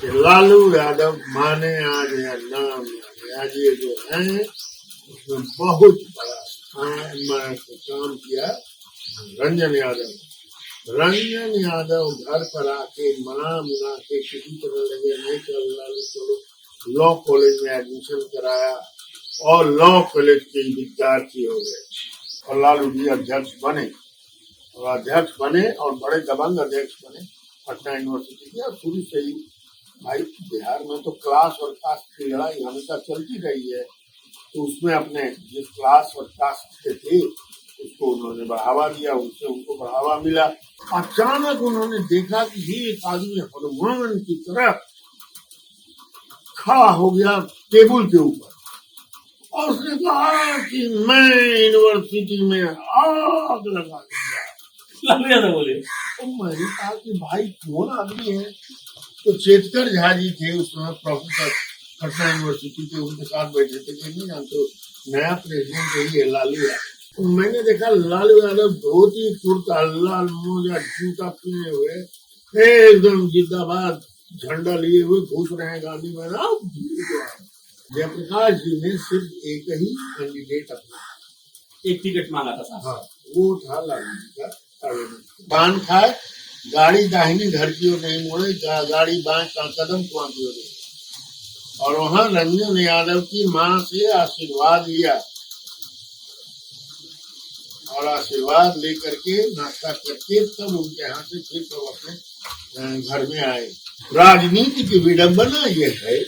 लालू यादव माने आज या नाम माने आज ये जो है उसमें बहुत बड़ा काम किया रंजन यादव घर पर आके मना के किसी तरह लगे नहीं चल लालू चलो लॉ कॉलेज में एडमिशन कराया और लॉ कॉलेज के विद्यार्थी हो गए और लालू जी अध्यक्ष बने और बड़े दबंग अध्यक्ष बने पटना यूनिवर्सिटी के। शुरू से ही भाई बिहार में तो क्लास और कास्ट की लड़ाई हमेशा चलती रही है, तो उसमें अपने जिस क्लास और कास्ट के थे उसको उन्होंने बढ़ावा दिया, उससे उनको बढ़ावा मिला। अचानक उन्होंने देखा कि ये एक आदमी हनुमान की तरह खड़ा हो गया टेबल के ऊपर और उसने कहा कि मैं यूनिवर्सिटी में आग लगा दूंगा। बोले तो मैंने कहा कि भाई कौन आदमी है? तो चेतकर झा जी थे उस समय प्रोफेसर पटना यूनिवर्सिटी के, उनके साथ बैठे थे कि नहीं जानते नया प्रेसिडेंट यही है लालू यादव। तो मैंने देखा लालू यादव धोती कुर्ता लाल मोजा जूता पहने हुए एकदम जिंदाबाद झंडा लिए हुए घुस रहे हैं गांधी मैदान। जयप्रकाश जी ने सिर्फ एक ही कैंडिडेट अपना एक टिकट मांगा था। हाँ, वो था लालू जी का। पान खाए गाड़ी दाहिनी घर की ओर नहीं मोड़े, गाड़ी बाएं का कदम कुआं की ओर नहीं। और वहां रंजन यादव की मां से आशीर्वाद लिया और आशीर्वाद लेकर के नाश्ता करके तब उनके यहाँ से फिर तो अपने घर में आए। राजनीति की विडंबना यह है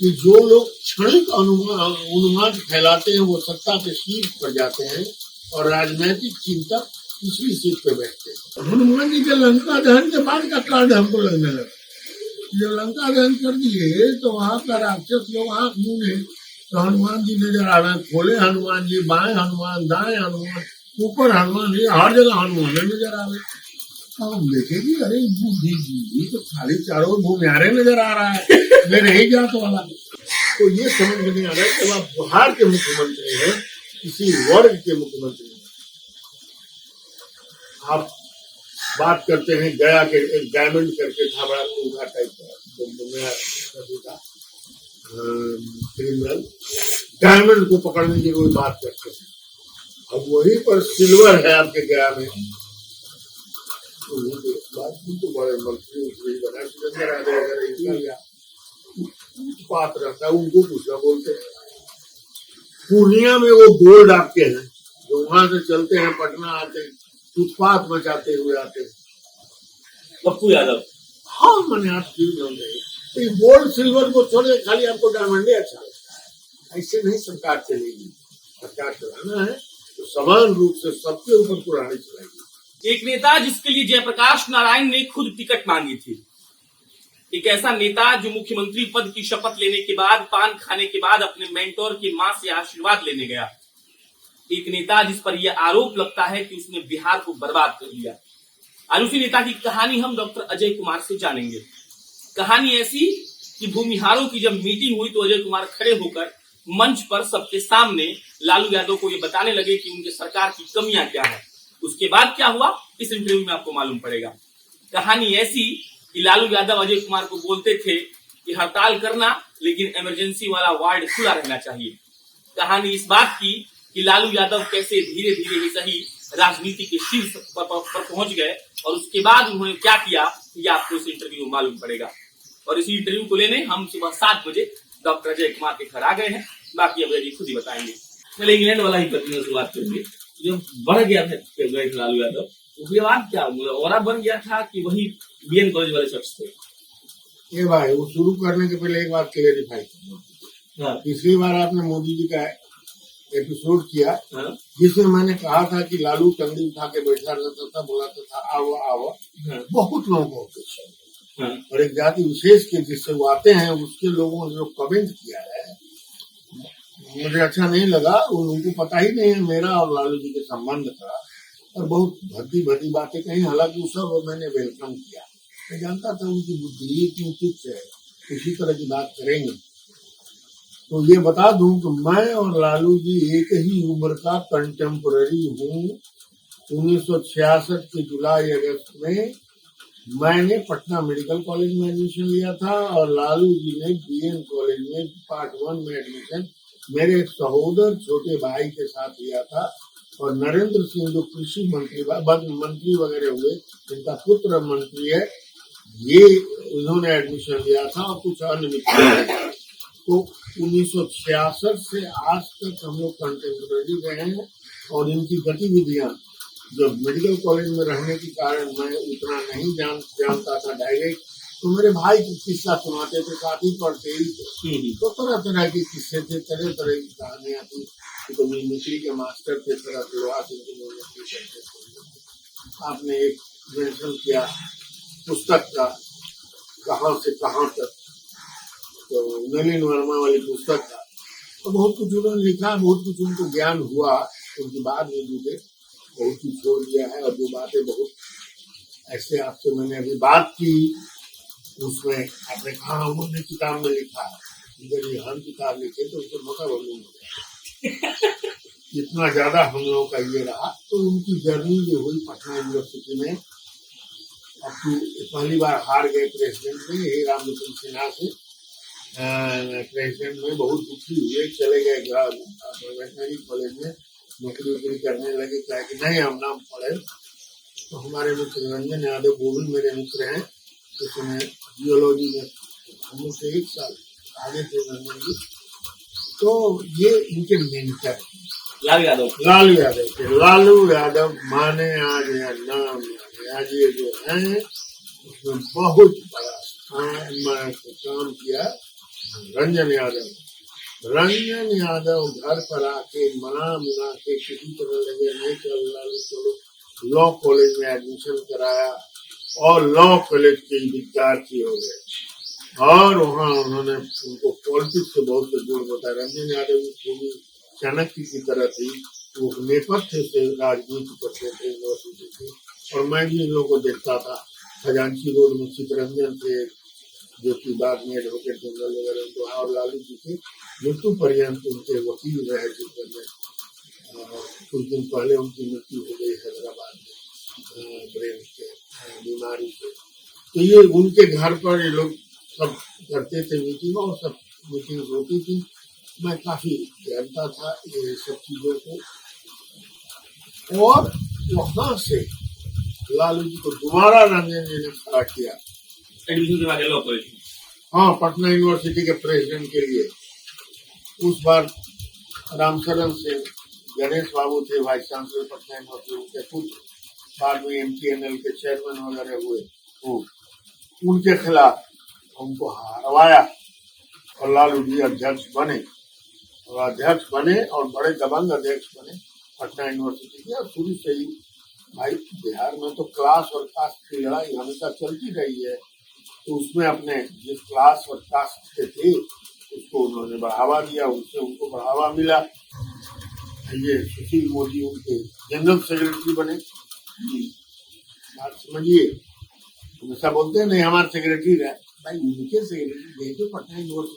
कि जो लोग क्षणिक अनुमान फैलाते हैं वो सत्ता के शीर्ष पर जाते हैं और राजनीतिक चिंतक दूसरी सीट पे बैठते हैं। हनुमान जी के लंका दहन के बाद का कांड हमको लगने लगा। जब लंका दहन कर दिए तो वहां का राक्षस लोग आंख मूंदे तो हनुमान जी नजर आ रहे हैं, खोले हनुमान जी, बाएं हनुमान, दाएं हनुमान, ऊपर हनुमान जी, हर जगह हनुमान नजर आ रहे। तो हम देखे कि अरे बुद्धि जी तो खाली चारों भूमिहारे नजर आ रहा है, मेरे ही जात वाला। तो ये समझ में नहीं आ रहा है कि आप बिहार के मुख्यमंत्री हैं, किसी वर्ग के मुख्यमंत्री हैं। आप बात करते हैं गया के एक डायमंड करके था बड़ा टूंगा टाइप का क्रिमिनल, डायमंड को पकड़ने की रोज बात करते हैं। अब वहीं पर सिल्वर है आपके गया में, तो बड़े मंत्री बना बात रहता है, उनको कुछ ना बोलते। पूर्णिया में वो गोल्ड आपके हैं जो वहां से चलते हैं पटना आते हैं, उत्पात मचाते हुए आते हैं पप्पू यादव। हाँ मैंने आप तो गोल्ड सिल्वर को छोड़े खाली आपको डायमंड अच्छा लगता है। ऐसे नहीं सरकार चलेगी। सरकार चलाना है तो समान रूप से सबके ऊपर पुरानी चलाएगी। एक नेता जिसके लिए जयप्रकाश नारायण ने खुद टिकट मांगी थी, एक ऐसा नेता जो मुख्यमंत्री पद की शपथ लेने के बाद पान खाने के बाद अपने मेंटोर की मां से आशीर्वाद लेने गया। एक नेता जिस पर यह आरोप लगता है कि उसने बिहार को बर्बाद कर दिया। आज उसी नेता की कहानी हम डॉक्टर अजय कुमार से जानेंगे। कहानी ऐसी कि भूमिहारों की जब मीटिंग हुई तो अजय कुमार खड़े होकर मंच पर सबके सामने लालू यादव को ये बताने लगे कि उनके सरकार की कमियां क्या है। उसके बाद क्या हुआ इस इंटरव्यू में आपको मालूम पड़ेगा। कहानी ऐसी कि लालू यादव अजय कुमार को बोलते थे कि हड़ताल करना लेकिन इमरजेंसी वाला वार्ड खुला रहना चाहिए। कहानी इस बात की कि लालू यादव कैसे धीरे धीरे ही सही राजनीति के शीर्ष पर पहुंच गए और उसके बाद उन्होंने क्या किया ये आपको इस इंटरव्यू में मालूम पड़ेगा। और इसी इंटरव्यू को लेने हम सुबह 7 बजे डॉक्टर अजय कुमार के घर आ गए हैं। बाकी अजय जी खुद ही बताएंगे। पहले इंग्लैंड वाला ही प्रतिनिधि शुरुआत करेंगे। जब बढ़ गया था लालू यादव उसके बाद क्या और बन गया था कि वही बीएन कॉलेज वाले शख्स थे? ये भाई वो शुरू करने के पहले एक बात क्लियरिफाई करना। पिछली बार आपने मोदी जी का एपिसोड किया जिसमें मैंने कहा था कि लालू टंगड़ी उठा के बैठा रहता था, बोलाता था आओ आओ। बहुत लोगों को और एक जाति विशेष के जिससे वो आते हैं उसके लोगों ने जो कमेंट किया है मुझे अच्छा नहीं लगा। उनको पता ही नहीं है मेरा और लालू जी के संबंध का और बहुत भद्दी भद्दी बातें कही। हालांकि उस सब मैंने वेलकम किया। मैं जानता था उनकी बुद्धि इतनी तुच्छ है, इसी तरह की बात करेंगे। तो ये बता दूं कि मैं और लालू जी एक ही उम्र का कंटेम्पररी हूँ। 1966 के जुलाई अगस्त में मैंने पटना मेडिकल कॉलेज में एडमिशन लिया था और लालू जी ने बीएन कॉलेज में पार्ट 1 में एडमिशन मेरे सहोदर छोटे भाई के साथ लिया था। और नरेंद्र सिंह जो कृषि मंत्री वगैरह हुए, जिनका पुत्र मंत्री है, ये उन्होंने एडमिशन लिया था और कुछ अन्य मित्र। तो 1966 से आज तक हम लोग कंटेम्पररी रहे हैं और इनकी गतिविधियां जब मेडिकल कॉलेज में रहने के कारण मैं उतना नहीं जानता था डायरेक्ट, तो मेरे भाई की किस्सा सुनाते थे, साथ ही पढ़ते ही थे, तो तरह तरह के किस्से थे, तरह तरह की कहानियां थी। तो मिमिक्री के मास्टर थे, तरह तरह के। आपने एक मेंशन किया पुस्तक का, कहाँ से कहाँ तक, तो नलिन वर्मा वाली पुस्तक का, तो बहुत कुछ उन्होंने लिखा, बहुत कुछ उनको ज्ञान हुआ, उनकी बाद में जुटे बहुत कुछ छोड़ दिया है। और जो बातें बहुत ऐसे आपसे मैंने अभी बात की, उसमें आपने कहा उन्होंने किताब में लिखा, अगर ये हम किताब लिखे तो उसको मौका बंद हो गया। इतना ज्यादा हम लोगों का ये रहा। तो उनकी जर्नी जो हुई पटना यूनिवर्सिटी में, अब तो पहली बार हार गए प्रेसिडेंट में, ये रामलोचन सिन्हा से प्रेसिडेंट में बहुत दुखी हुए, चले गए वेटनरी कॉलेज में नौकरी वोकरी करने लगे, क्या कि नहीं हम नाम पढ़े। तो हमारे मित्र रंजन यादव, वो भी मेरे मित्र हैं, उसमें जियोलॉजी में हम लोग से 1 साल आगे थे रंजन जी। तो ये इनके मेंटर लालू यादव थे। लालू यादव माने आज या नाम माने, आज ये जो है उसमें बहुत बड़ा काम किया रंजन यादव। रंजन यादव घर पर आके मना के किसी तरह लगे नहीं चल रहा, चलो लॉ कॉलेज में एडमिशन कराया और लॉ कॉलेज के विद्यार्थी हो गए। और वहाँ उन्होंने उनको पॉलिटिक्स से बहुत से दूर बताया। रंजन यादव की चाणक्य की तरह थी, वो नेपथ्य से राजनीति करते थे यूनिवर्सिटी से। और मैं भी इन लोगों को देखता था, खजांची रोड में चितरंजन थे, जो कि बाद में एडवोकेट जनरल वगैरह, उनको और लालू जी के मृत्यु पर्यंत उनके वकील रहे थे। कुछ दिन पहले उनकी मृत्यु हो गई हैदराबाद में ब्रेन के बीमारी से। तो ये उनके घर पर ये लोग सब करते थे मीटिंग, और सब मीटिंग होती थी। मैं काफी जानता था ये सब चीजों को। और वहां से लालू जी को दोबारा रंजन जी ने खड़ा किया एडमिशन के बाद लॉ कॉलेज, हाँ, पटना यूनिवर्सिटी के प्रेसिडेंट के लिए। उस बार रामशरण सिंह गणेश बाबू थे वाइस चांसलर पटना यूनिवर्सिटी, उनके पुत्र बाद में MTNL के चेयरमैन वगैरह हुए, वो उनके खिलाफ उनको हरवाया और लालू जी अध्यक्ष बने और बड़े दबंग अध्यक्ष बने पटना यूनिवर्सिटी के। और शुरू से ही भाई बिहार में तो क्लास और कास्ट की लड़ाई हमेशा चलती रही है, तो उसमें अपने जिस क्लास और कास्ट के थे उसको उन्होंने बढ़ावा दिया, उससे उनको बढ़ावा मिला। ये सुशील मोदी उनके जनरल सेक्रेटरी बने। बात समझिए, हमेशा बोलते हैं नहीं हमारे सेक्रेटरी रहे, भाई उनके सेक्रेटरी तो Patna university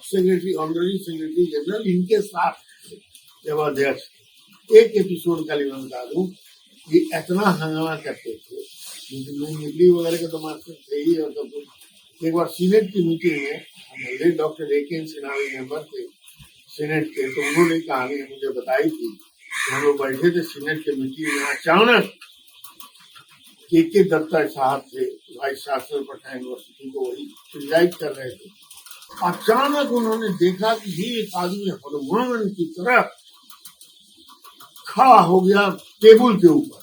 secretary, honorary secretary general इनके साथ जब अध्यक्ष। एक एपिसोड का मैं बता दूं, ये इतना हंगामा करते थे, निकली वगैरह के तो मास्टर थे ही। और तब एक बार सीनेट की मीटिंग में डॉक्टर AK सिन्हा मेंबर थे सीनेट के, तो उन्होंने कहानी मुझे बताई थी। हम लोग बैठे थे सीनेट के मीटिंग में, अचानक KK दत्ता साहब थे वाइस चांसलर पटना यूनिवर्सिटी को, वही प्रिजाइड कर रहे थे। अचानक उन्होंने देखा कि ये एक आदमी हनुमान की तरह खड़ा हो गया टेबल के ऊपर,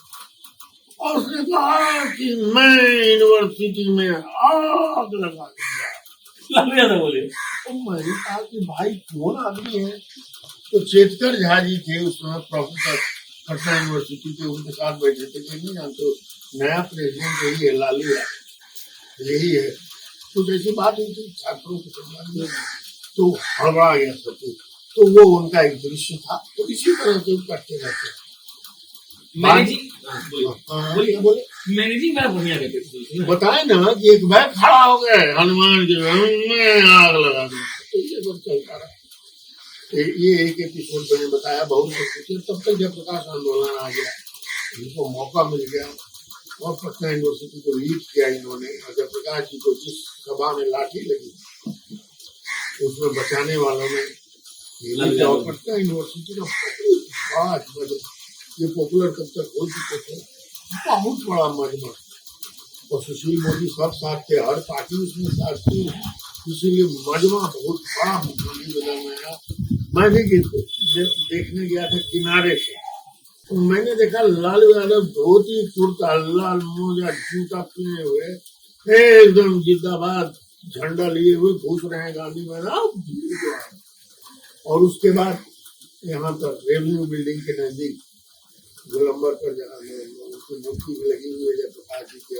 और उसने कहा कि मैं यूनिवर्सिटी में आग लगा दूंगा। बोले तो मैंने कहा कि भाई कौन आदमी है? तो चेतकर झा जी थे उस समय प्रोफेसर पटना यूनिवर्सिटी के, उनके साथ बैठे थे कि नहीं जानते नया प्रेसिडेंट यही है, लालू यही है। कुछ ऐसी बात हुई थी छात्रों के संबंध में, तो हड़बड़ा गया सब कुछ। तो वो उनका एक दृश्य था। तो इसी तरह से करते रहते हैं। मैनेजिंग मेरा बढ़िया करते थे। बताए ना कि एक बैग खड़ा हो गए हनुमान के, मैं आग लगा दूं। तो ये सब चलता रहा। ये एक एपिसोड मैंने बताया, बहुत कुछ। तब तक जब प्रकाश आंदोलन आ गया, उनको मौका मिल गया और पटना यूनिवर्सिटी को लीड किया इन्होंने। अजय प्रकाश जी को जिस सभा में लाठी लगी उसमें बचाने वालों में और पटना यूनिवर्सिटी का आज ये पॉपुलर कब तक हो चुके थे, बहुत बड़ा मजमा। और सुशील मोदी सब साथ थे, हर पार्टी उसमें साथ थी, इसीलिए मजमा बहुत बड़ा मुख्यमंत्री बना हुआ। मैं भी देखने गया था किनारे से, तो मैंने देखा लालू यादव धोती कुर्ता लाल मोजा जूता पहने हुए एकदम जिंदाबाद झंडा लिए हुए घुस रहे हैं गांधी मैदान। और उसके बाद यहाँ पर रेवेन्यू बिल्डिंग के नजदीक गोलंबर पर जहाँ उनकी मूर्ति भी लगी हुई है जयप्रकाश जी के,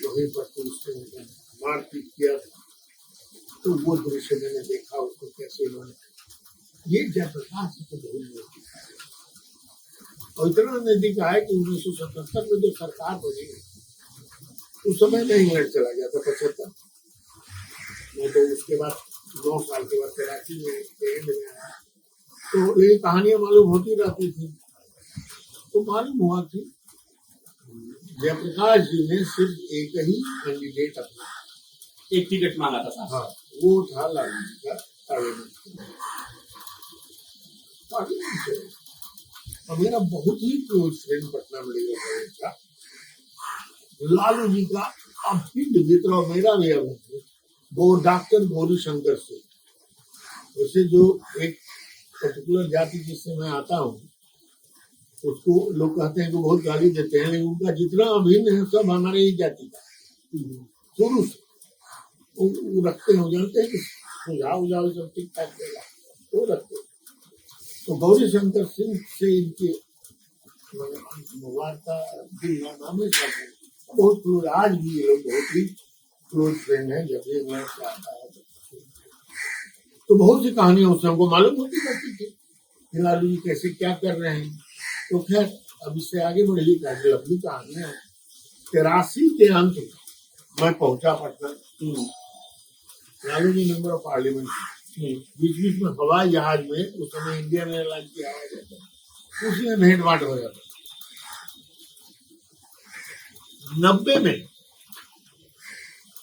वहीं पर पुलिस ने मारपीट किया था। तो वो दृश्य मैंने देखा, उसको कैसे इन्होंने ये जयप्रकाश जी को बहुत नजदीक आया और इतना नजदीक आया कि 1977 में जो सरकार बनी उस समय में इंग्लैंड चला गया था 75 में, तो उसके बाद 9 साल के बाद कराची में एंड में आया। तो ये कहानियां मालूम होती रहती थी। तो मालूम हुआ कि जयप्रकाश जी ने सिर्फ एक ही कैंडिडेट अपना एक टिकट मांगा था। हाँ, वो था लालू जी का पार्लियामेंट। और मेरा बहुत ही close friend Patna medical college का लालू जी का अभिन्न मित्र और मेरा भी अभिन्न वो डॉक्टर गौरी शंकर से। वैसे जो एक पर्टिकुलर जाति जिससे मैं आता हूँ उसको लोग कहते हैं कि बहुत गाली देते हैं, लेकिन उनका जितना अभिन्न है सब हमारे ही जाति का शुरू से वो रखते हैं। जानते हैं कि सुझाव उजाव सब ठीक ठाक देगा वो रखते। तो गौरी शंकर सिंह से इनके वार्ता नाम बहुत क्लोज, आज भी ये लोग बहुत ही क्लोज फ्रेंड है। जब भी इंग्लैंड से आता है तो बहुत सी कहानियां उससे हमको मालूम होती रहती थी कि लालू जी कैसे क्या कर रहे हैं। तो खैर अब इससे आगे बढ़ी लंबी कहानियां। 83 के अंत में मैं पहुंचा Patna, Lalu ji member of parliament. बीच बीच में हवाई जहाज में उस समय इंडियन एयरलाइन की आवाज आता है, उसमें भेंट बांट हो जाता। 90 में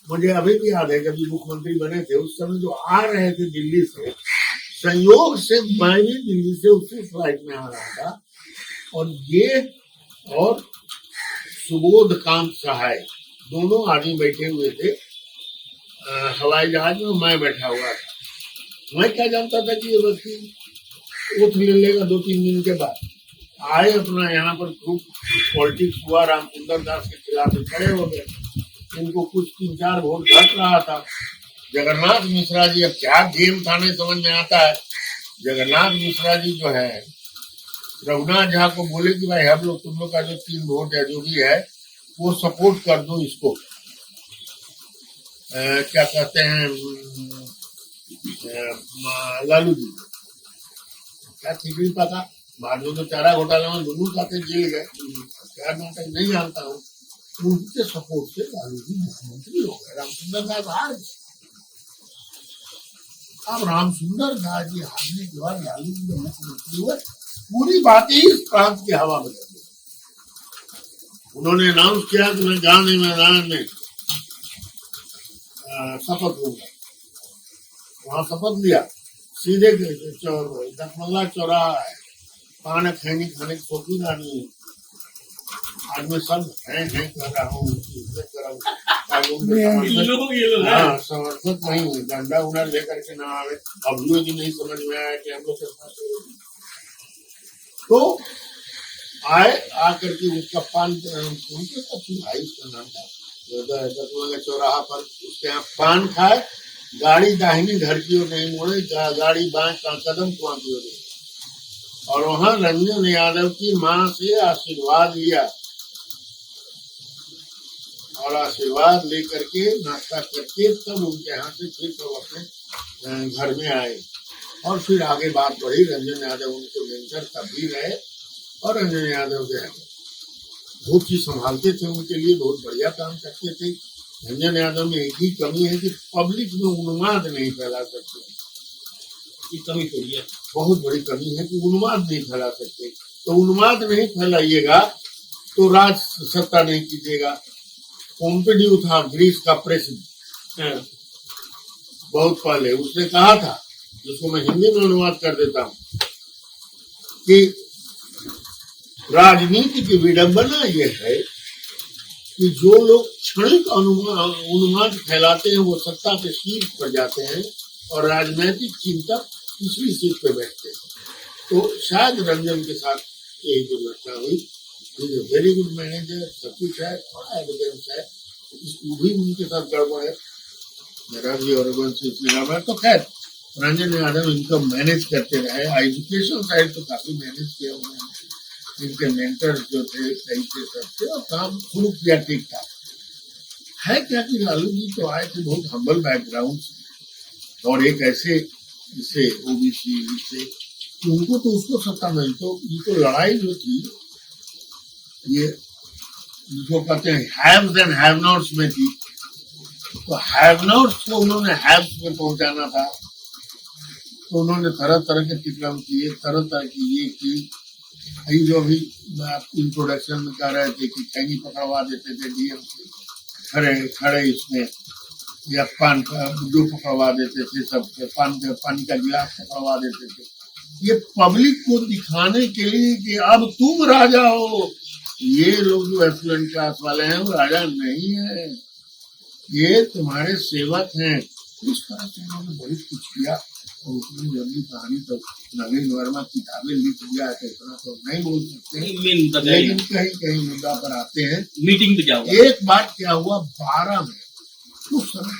मुझे अभी भी याद है जब ये मुख्यमंत्री बने थे, उस समय जो आ रहे थे दिल्ली से, संयोग से मैं भी दिल्ली से उसी फ्लाइट में आ रहा था और ये और सुबोध कांत सहाय दोनों आदमी बैठे हुए थे हवाई जहाज में, मैं बैठा हुआ था। मैं क्या जानता था कि ये व्यक्ति उठ ले लेगा 2-3 दिन के बाद। आए अपना यहाँ पर खूब पॉलिटिक्स हुआ, रामचंद्र दास के खिलाफ खड़े हो गए, इनको कुछ 3-4 वोट घट रहा था। जगन्नाथ मिश्रा जी, अब क्या गेम था नहीं समझ में आता है। जगन्नाथ मिश्रा जी जो है रघुनाथ झा को बोले कि भाई हम लोग तुम लोग का जो 3 वोट है जो भी है वो सपोर्ट कर दो इसको, क्या कहते हैं लालू जी। क्या ठीक नहीं पता, बाद में तो चारा घोटाला में दोनों खाते जेल गए, क्या नाटक नहीं जानता हूँ। उनके सपोर्ट से लालू जी मुख्यमंत्री हो गए, रामचंद्र दास हार गए। अब रामचंद्र दास जी हारने के बाद लालू जी जब मुख्यमंत्री हुए, पूरी बात ही इस प्रांत की हवा में लगी। उन्होंने अनाउंस किया कि मैं गांधी मैदान में शपथ लूंगा। वहां शपथ लिया, सीधे दसमल्ला चौराहा है, पान खैनी खाने की शौकीन आदमी है। आज मैं सब है कर रहा हूँ, समर्थक नहीं हुई, डंडा उड़ा लेकर के ना आवे। अब भी नहीं समझ में आया कि हम लोग तो आए, आकर के उसका पान उनके भाई उसका नाम था दसमल्ला चौराहा पर, उसके यहाँ पान खाए, गाड़ी दाहिनी घर की ओर नहीं मोड़े, गाड़ी बाएं का कदम कुआं की ओर। और वहां रंजन यादव की मां से आशीर्वाद लिया और आशीर्वाद लेकर के नाश्ता करके तब उनके यहाँ से फिर सब अपने घर में आए। और फिर आगे बात बढ़ी, रंजन यादव उनके मेंटर तब भी रहे और रंजन यादव जो है बहुत चीज संभालते थे, उनके लिए बहुत बढ़िया काम करते थे। रंजन यादव में एक ही कमी है कि पब्लिक में उन्माद नहीं फैला सकते। ये कमी थोड़ी है, बहुत बड़ी कमी है कि उन्माद नहीं फैला सकते। तो उन्माद नहीं फैलाइएगा तो राज सत्ता नहीं कीजिएगा। पोम्पिड्यू था ग्रीस का प्रेसिडेंट, बहुत पहले, उसने कहा था, जिसको मैं हिंदी में अनुवाद कर देता हूं, कि राजनीति की विडंबना यह है कि जो लोग क्षणिक उन्माद फैलाते हैं वो सत्ता के शीर्ष पर जाते हैं और राजनीतिक चिंतक पिछली सीट पे बैठते हैं। तो शायद रंजन के साथ यही दुर्घटना हुई। वेरी गुड मैनेजर, सब कुछ है, थोड़ा एविडेंस है, इसको भी उनके साथ गड़बड़ है। मेरा भी और मैं तो खैर रंजन यादव इनको मैनेज करते रहे। एजुकेशन साइड तो काफी मैनेज किया उन्होंने, इनके मेंटर जो थे सही से सबसे, और काम शुरू किया ठीक ठाक है। क्या कि लालू जी तो आए थे बहुत हम्बल बैकग्राउंड से, और एक ऐसे जिससे ओबीसी जिससे उनको तो उसको सत्ता मिली, तो इनको लड़ाई जो थी ये जिसको कहते हैं हैव्स एंड हैव नॉट्स में थी। तो हैव नॉट्स को उन्होंने हैव्स में पहुंचाना था, तो उन्होंने तरह तरह के टिकम किए, तरह तरह की ये की। यही जो अभी आप इंट्रोडक्शन में कह रहे थे कि खैनी पकड़वा देते थे डीएम से, खड़े खड़े इसमें, या पान का जो पकड़वा देते थे, सब पानी का गिलास पकड़वा देते थे। ये पब्लिक को दिखाने के लिए कि अब तुम राजा हो। ये लोग जो एफ्लुएंट क्लास वाले हैं वो राजा नहीं है, ये तुम्हारे सेवक हैं। इस तरह से उन्होंने बहुत कुछ किया, और उसमें जल्दी कहानी तो नवीन वर्मा किताबें लिख दिया है, इतना तो नहीं बोल सकते, लेकिन कहीं कहीं मुद्दा पर आते हैं। मीटिंग में क्या हुआ? एक बात क्या हुआ 12 में, उस समय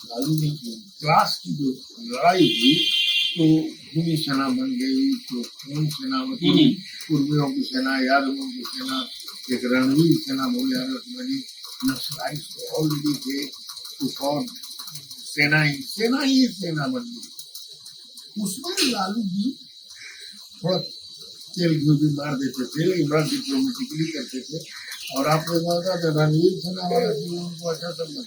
लालू ने क्लास की जो लड़ाई हुई, तो भूमि सेना बन गई, तो कौन सेना बनी, कुर्मियों की सेना, यादवों की सेना, एक रणवीर सेना बनी, नक्सलाइट तो ऑलरेडी थे, कुछ और सेना ही सेना बन गई। उसमें लालू जी थोड़ा तेल घी भी मार देते थे, लेकिन बड़ा डिप्लोमेटिकली करते थे। और आपको पता था रणवीर सेना वाला थी, उनको अच्छा समझ,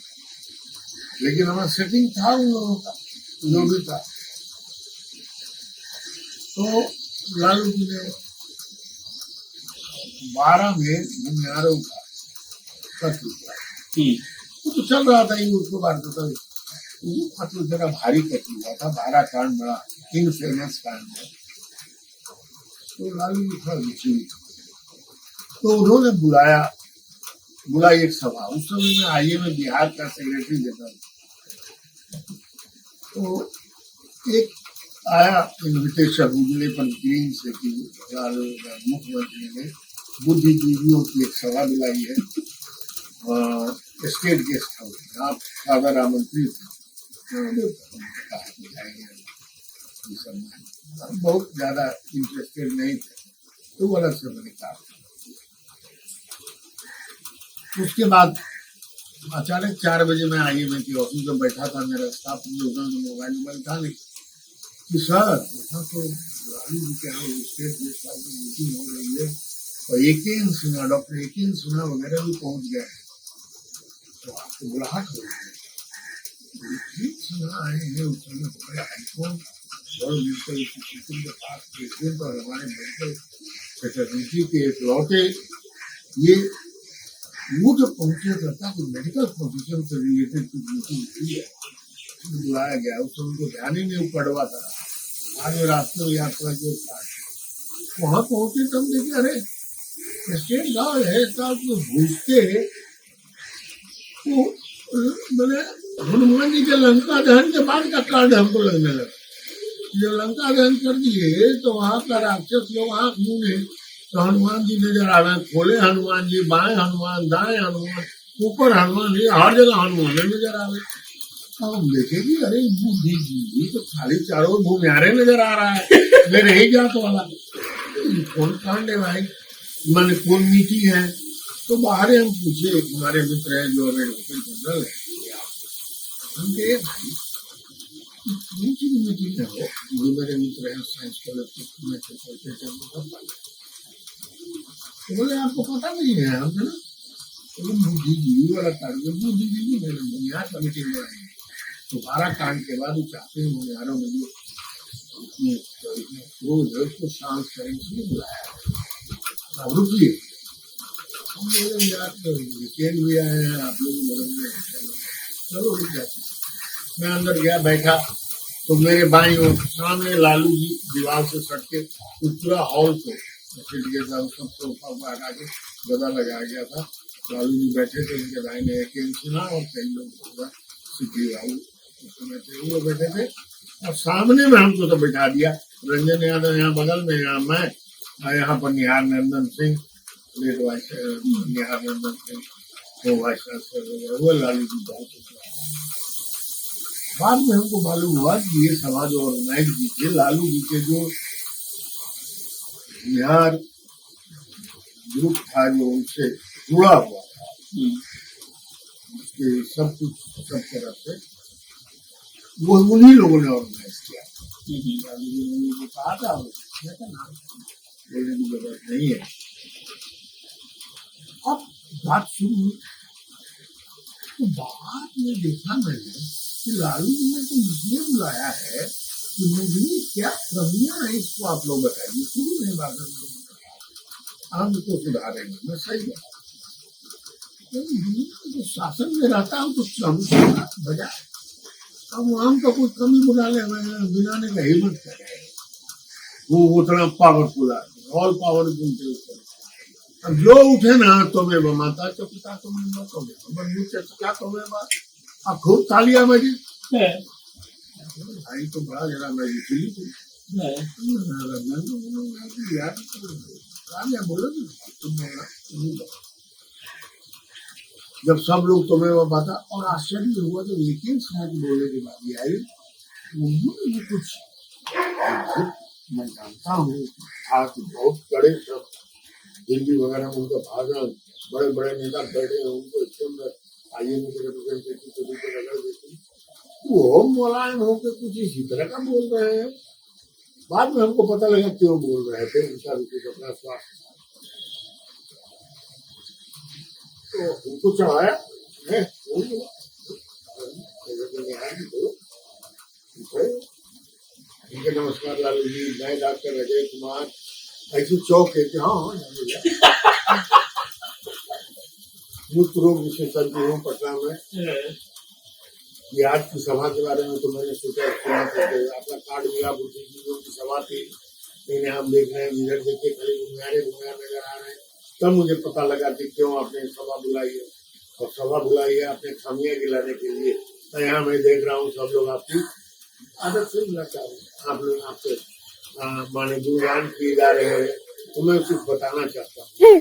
लेकिन हमारा सेटिंग था उन लोगों का जो भी था। तो लालू जी ने 12 में भूमिहारों का कत्ल किया, तो चल रहा था, उसको बात था, कत्ल जरा भारी कत्ल हुआ था, 12 कांड बड़ा इनफेमस कांड है। तो लालू जी थोड़ा रुचि, तो उन्होंने बुलाई एक सभा। उस समय में आईए में बिहार का सेक्रेटरी जनरल, तो एक आया इन्विटेशन उजले पर ग्रीन से कि मुख्यमंत्री ने बुद्धिजीवियों की एक सभा बुलाई है स्टेट गेस्ट हाउस में, आप सादर आमंत्रित हैं। बहुत ज्यादा इंटरेस्टेड नहीं थे, तो वो अलग से मैंने कहा। उसके बाद अचानक 4 बजे मैं आई में की ऑफिस में बैठा था, मेरा स्टाफ मोबाइल था नहीं कि सर तो लालू जी के यहाँ स्टेट गेस्ट हाउस में मीटिंग हो रही है, और एकेन सिन्हा, डॉक्टर एकेन सिन्हा वगैरह भी पहुंच गए, तो आपको बुलाहट हो रही है। आए हैं उस समय हमारे हाईकोर्ट और मेडिकल इंस्टीट्यूशन के पास प्रेसिडेंट और हमारे मेडिकल फैकल्टी के इकलौते ये वो जब पहुंचे करता कि मेडिकल प्रोफेशन से रिलेटेड कुछ मीटिंग हुई है, बुलाया गया। उस समय उनको ध्यान ही नहीं पड़वा था, आगे रास्ते में यात्रा के साथ वहां पहुंचे तब देखे अरे स्टेट गार्ड है साहब जो घुसते तो मैंने हनुमान जी के लंका दहन के बाद का कांड हमको लगने लगा। जब लंका दहन कर दिए तो वहां का राक्षस लोग आंख मूंदे तो हनुमान जी नजर आ रहे, खोले हनुमान जी, बाएं हनुमान, दाएं हनुमान, ऊपर हनुमान जी, हर जगह हनुमान नजर आ रहे। हम देखे कि अरे बुद्धिजीवी तो खाली चारों भूमिहारे नजर आ रहा है, मेरे ही जात वाला कौन कांड है भाई, मैंने कौन मीटिंग है। तो बाहर हम पूछे, हमारे मित्र हैं जो एडवोकेट जनरल है, हम कहे भाई मीटिंग है वो, जो मेरे मित्र हैं साइंस कॉलेज में तो बोले आपको पता नहीं है। हमने ना तो बुद्धिजीवी वाला कार्य, बुद्धिजीवी मैंने बुनियाद कमेटी में आई, तो 12 कांड के बाद वो चाहते हैं बुनियादों में जो क्रोध है उसको शांत करें, इसलिए बुलाया। अब रुकिए, हम बोले यार तो वीकेंड भी आए हैं, आप लोग बोलेंगे चलो रुक जाते हैं। मैं अंदर गया, बैठा, तो मेरे बाईं ओर सामने लालू जी दीवार से सट के उस पूरा हॉल को फिट गया था, सब सोफा वोफा हटा के गदा लगाया गया था। लालू जी बैठे थे, उनके दाहिने एक सिन्हा और कई लोग सिद्धि बाबू उस समय थे, वो बैठे थे और सामने में हमको तो बैठा दिया। रंजन यादव यहाँ बगल में, यहाँ मैं, और यहाँ पर निहार नंदन सिंह, लेट वाइस निहार नंदन सिंह वो वाइस चांसलर, वो लालू जी बहुत अच्छा। बाद में हमको मालूम हुआ कि ये सभा जो ऑर्गेनाइज की थी, लालू जी के जो बिहार ग्रुप था जो उनसे जुड़ा हुआ था, उसके सब कुछ सब तरफ से वो उन्हीं लोगों ने ऑर्गेनाइज किया। लालू जी ने मुझे कहा था, नाम बोलने की जरूरत नहीं है। अब बात शुरू हुई तो बाद में देखा मैंने कि लालू जी ने तो इसलिए बुलाया है कि मुझे क्या कमियां है इसको आप लोग बताइए। शुरू में बात हम तो सुधारेंगे, मैं सही है। तो शासन में रहता हूँ तो बजा अब वहां तो कुछ कमी बुला ले, बिनाने का हिम्मत करे, वो उतना पावरफुल है, ऑल पावर उनके ऊपर। अब जो उठे ना तो मैं माता चौकिता तो मैं बंदूक से क्या तो मैं बात अब खूब तालियां बजी। भाई तो बड़ा जरा मैं इसीलिए थी यार बोलो तुम जब सब लोग तुम्हें वो पता। और आश्चर्य हुआ तो लेकिन शायद बोलने की बात आई, उन्होंने कुछ मैं जानता हूँ आज बहुत बड़े सब दिल्ली वगैरह में उनका भाषण, बड़े बड़े नेता बैठे हैं, उनको इसके अंदर आइए मुझे रिप्रेजेंटेटिव के रूप में लगा देते, वो मुलायम होकर कुछ इसी तरह का बोल रहे हैं। बाद में हमको पता लगा क्यों बोल रहे थे, उनका कुछ अपना स्वास्थ्य तो उनको चढ़ाया है। नमस्कार लालू जी, मैं डॉक्टर अजय कुमार, ऐसे चौक है कि हाँ मूत्र रोग विशेषज्ञ हूँ पटना में। ये आज की सभा के बारे में तो मैंने सोचा आपका कार्ड मिला, बुद्धिजीवियों की सभा थी, लेकिन हम देख रहे हैं इधर देखिए खाली घुमियारे नजर आ रहे हैं। तब मुझे पता लगा कि क्यों आपने सभा बुलाई है, और सभा बुलाई है अपने खामियां गिलाने के लिए। तो यहाँ मैं देख रहा हूँ सब लोग आपकी आदत से मिला चाह रहे हैं, आप लोग आपसे माने गुणगान किए जा रहे हैं, तो मैं कुछ बताना चाहता हूँ।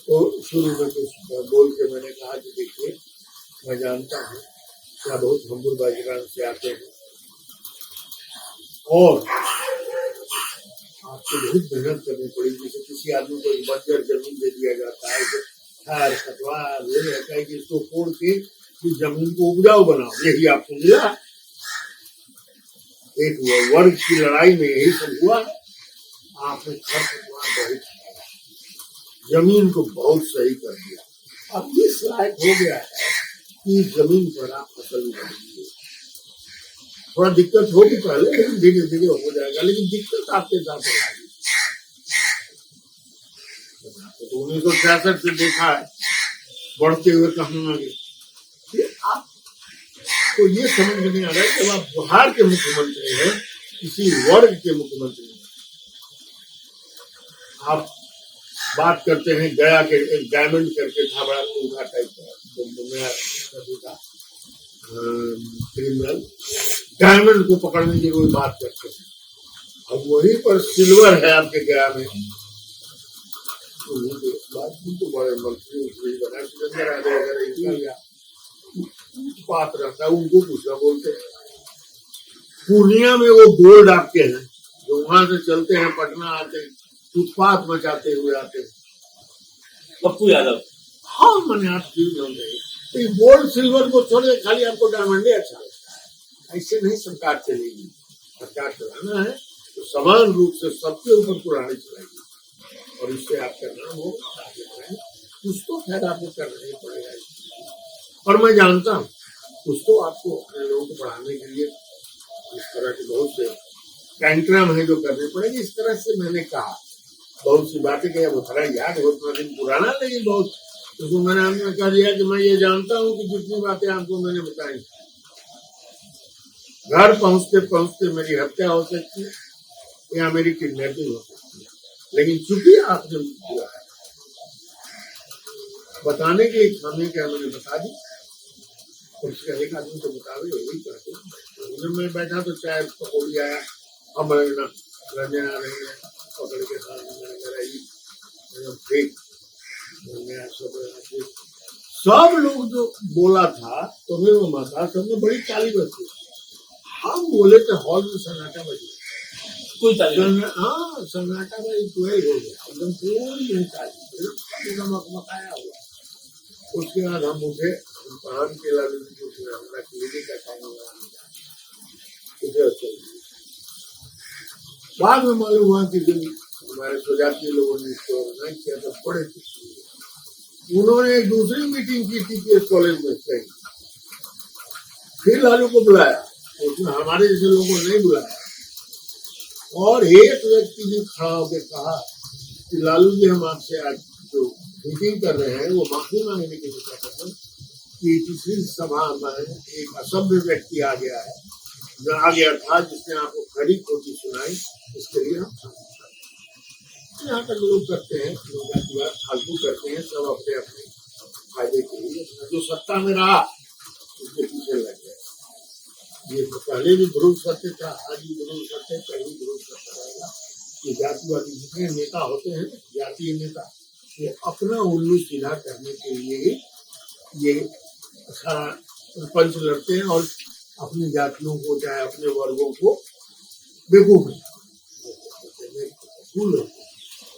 तो शुरू में कुछ बोल के मैंने कहा कि देखिए मैं जानता हूँ क्या बहुत हम्बुल बैकग्राउंड से आते हैं और आपको बहुत मेहनत करनी पड़ेगी। जैसे किसी आदमी को बंजर जमीन दे दिया जाता है, खार खतवार वो रहता है कि इसको कोड़ के जमीन को उपजाऊ बनाओ, यही आपको मिला। एक वर्ग की लड़ाई में यही सब हुआ। आपने खरपतवार बहुत जमीन को बहुत सही कर दिया, अब इस लायक हो गया है कि जमीन पर आप फसल उगाएंगे। थोड़ा दिक्कत होगी पहले, लेकिन धीरे धीरे हो जाएगा, लेकिन दिक्कत आपके साथ आएगी। तो 1966 से देखा है बढ़ते हुए कहां आगे। तो ये समझ में नहीं आ रहा है जब आप बिहार के मुख्यमंत्री हैं, किसी वर्ग के मुख्यमंत्री हैं, आप बात करते हैं गया के एक डायमंड करके था बड़ा टूका टाइप का क्रिमिनल, डायमंड को पकड़ने की कोई बात करते हैं। अब वहीं पर सिल्वर है आपके गया में, तो बड़े मंत्री बना बात रहता है, उनको कुछ ना बोलते। पूर्णिया में वो गोल्ड आपके हैं जो वहां से चलते हैं पटना आते हैं, उत्पात मचाते हुए आते हैं, पप्पू यादव। हाँ मैंने आप तो गोल्ड सिल्वर को छोड़े खाली आपको डायमंड अच्छा लगता है। ऐसे नहीं सरकार चलेगी। सरकार चलाना है तो समान रूप से सबके ऊपर कुरानी चलाएगी, और इससे आपका नाम हो कुछ तो खैर आपको करना ही पड़ेगा। और मैं जानता हूँ कुछ तो आपको अपने लोगों को बढ़ाने के लिए इस तरह के बहुत से कार्यक्रम है जो करने पड़ेंगे। इस तरह से मैंने कहा बहुत सी बातें कही, वो थोड़ा याद हो, उतना दिन पुराना, लेकिन बहुत तो मैंने हमने कह दिया कि मैं ये जानता हूँ कि जितनी बातें आपको मैंने बताई, घर पहुंचते पहुंचते मेरी हत्या हो सकती है या मेरी किडनैपिंग हो सकती है, लेकिन चूंकि आपने किया है बताने के एक समय क्या मैंने बता दी, और उसका एक आदमी तो बतावे वही कहते। मैं बैठा तो चाय पकौड़ी आया, हम रंजना रहे पकड़ के साथ सब लोग जो बोला था तुम्हें वो माता सबने बड़ी ताली बजी, हम बोले तो हॉल में सन्नाटा बजी, कोई ताली हाँ सन्नाटा बजी तो ही हो गया एकदम पूरी नहीं ताली मकमकाया हुआ। उसके बाद हम उठे, पान के लालू जी को हमारा क्लिनिक का टाइम बाद में मालूम हुआ कि जब हमारे स्वजातीय लोगों ने इसको ऑर्गेनाइज किया तो बड़े खुशी, उन्होंने एक दूसरी मीटिंग की थी कि कॉलेज में से फिर लालू को बुलाया, उसमें हमारे जैसे लोगों को नहीं बुलाया, और एक व्यक्ति ने खड़ा होकर कहा कि लालू जी हम आपसे आज जो मीटिंग कर रहे हैं वो माफी मांगने के लिए कहते हैं कि पिछली सभा में एक असभ्य व्यक्ति आ गया है, जो आ गया था जिसने आपको खरी खोटी सुनाई, इसके लिए हम यहाँ तक लोग करते हैं, लोग जातिवाद फालतू करते हैं, सब अपने अपने फायदे के लिए जो सत्ता में रहा उसके पीछे लग गए। ये तो पहले भी ध्रुव सत्य था, आज भी ध्रुव सत्य, पहले ध्रुव सत्य रहेगा कि जातिवादी जितने नेता होते हैं जातीय नेता, ये अपना उल्लू सीधा करने के लिए ये सारा पंच लड़ते हैं और अपनी जातियों को चाहे अपने वर्गों को बेवकूफ भूल।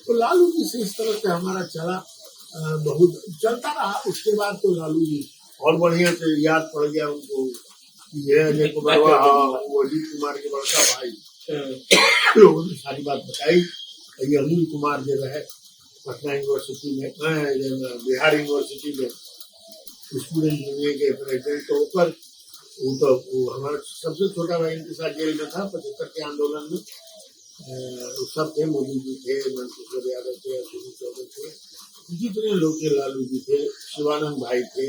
तो लालू जी से इस तरह से हमारा चला, बहुत चलता रहा। उसके बाद तो लालू जी और बढ़िया से याद पड़ गया उनको, ये अजय कुमार वो अजीत कुमार के बड़का भाई, लोगों ने सारी बात बताई। ये अनिल कुमार जो रहे पटना यूनिवर्सिटी में, बिहार यूनिवर्सिटी में स्टूडेंट यूनियन के प्रेसिडेंट, तो ऊपर वो हमारा सबसे छोटा भाई इनके साथ जेल में था 75 के आंदोलन में, सब थे, मोदी जी थे, मंसूर यादव थे, अश्विनी चौबे थे, जितने लोग थे, लालू जी थे, शिवानंद भाई थे,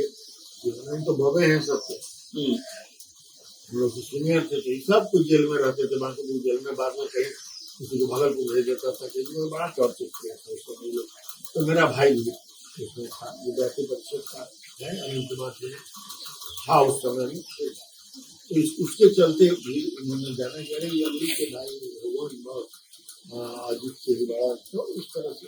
तो भवे हैं सबके, हम लोग सीनियर थे, तो सब कुछ जेल में रहते थे, बाकी जेल में बाद में कहीं किसी को भागलपुर भेज देता था, किसी को बड़ा टॉर्चर किया था उसको लोग। तो मेरा भाई भी इसमें था, विद्यार्थी परिषद का है, अनिल कुमार था उस समय में, तो उसके चलते भी उन्होंने जाना कह रहे अनिल के भाई भगवान बहुत अजीत से बड़ा, तो इस तरह से